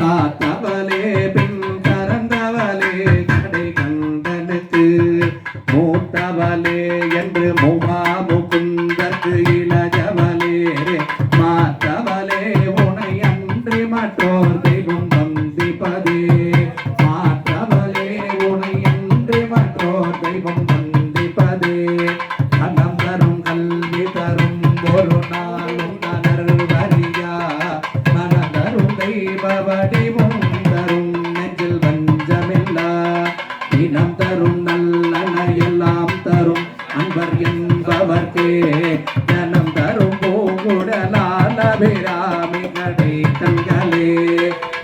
காத்தவளே பின் கறந்தவளே கடை கண்டனுக்கு மூத்தவளே என்று முகா முகுந்தற்கு இளஜவளே மாத்தவளே உனை அன்றி மற்றோர் தெய்வம் வந்திப்பதே மாத்தவளே உனை அன்றி மற்றோர் தெய்வம் வந்திப்பதே கண்ணம் தரும் கல்வி தரும் ஒரு நாளும் கணர்வரியா மனம் தரும் தெய்வ வடிவும் தரும் நெஞ்சில் வஞ்சமில்லா இனம் தரும் நல்லன எல்லாம் தரும் அன்பர் என்பவர்க்கே ஜனம் தரும் பூங்குழலால் அபிராமி கடை கண்களே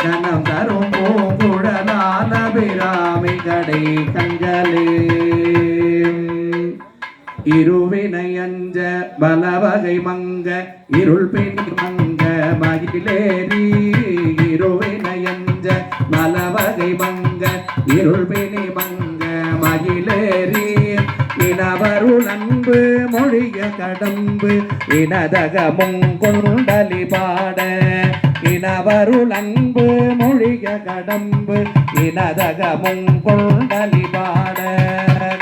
ஜனம் தரும் பூங்குழலால் அபிராமி கடை கண்களே இருவினை அஞ்ச பலவகை மங்க இருள் பிணி மங்க மகிழேறி இருவினை அஞ்ச பலவகை மங்க இருள் பிணி மங்க மகிழேறி இனவருள் அன்பு மொழிய கடம்பு இனதகமும் கொண்டலி பாட இனவருள் அன்பு மொழிய கடம்பு இனதகமும் கொண்டலி பாட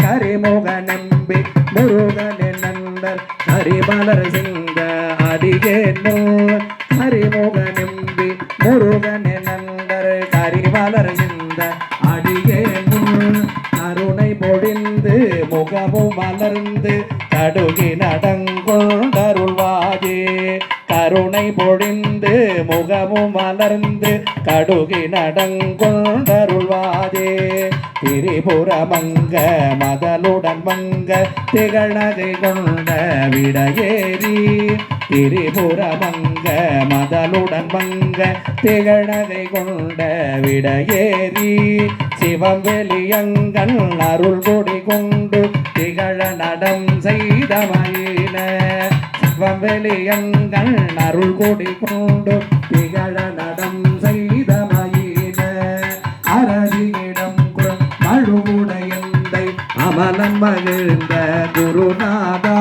கரிமுக நம்பி முருகனே நந்தர் ஹரிமலர் சிங்க அடியேனோ ஹரிமுக நம்பி முருகனே நந்தர் ஹரிமலர் சிந்த அடியேனோ கருணை பொழிந்து முகமும் மலர்ந்து கடுகி நடங்கொண்டருள்வாயே கருணை பொழிந்து முகமும் மலர்ந்து கடுகி நடங்கொண்டருள்வாயே திரிபுர மங்க மதலுடன் மங்க திகழகை கொண்ட விடையேறி திரிபுர மங்க மதலுடன் மங்க திகழகை கொண்ட விடையேறி சிவம் வெளியங்கள் அருள் கொடி கொண்டு திகழ நடம் செய்தமையின சிவம் வெளியங்கள் அருள் கொடி கொண்டு திகழ நடம் செய்தமையின அரசியிடம் மழுவுடையந்தை அமலன் மகிழ்ந்த குருநாதா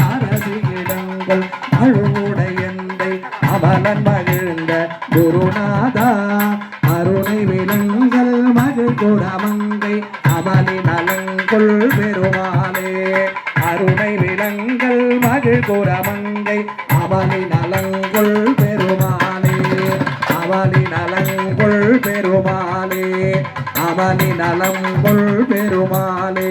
அரசியிடங்கள் மழுவுடையந்தை அமலன் மகிழ்ந்த குருநாதா அருணை விலங்கல் மகிழ் குடமங்கை அமலி நலங்கொள் பெருமாளே அருணை விலங்கல் மகிழ் குடமங்கை அமலி நலங்கொள் பெருமாளே அமலி நலங்கொள் பெருமாளே அமலி நலங்கொள் பெருமாளே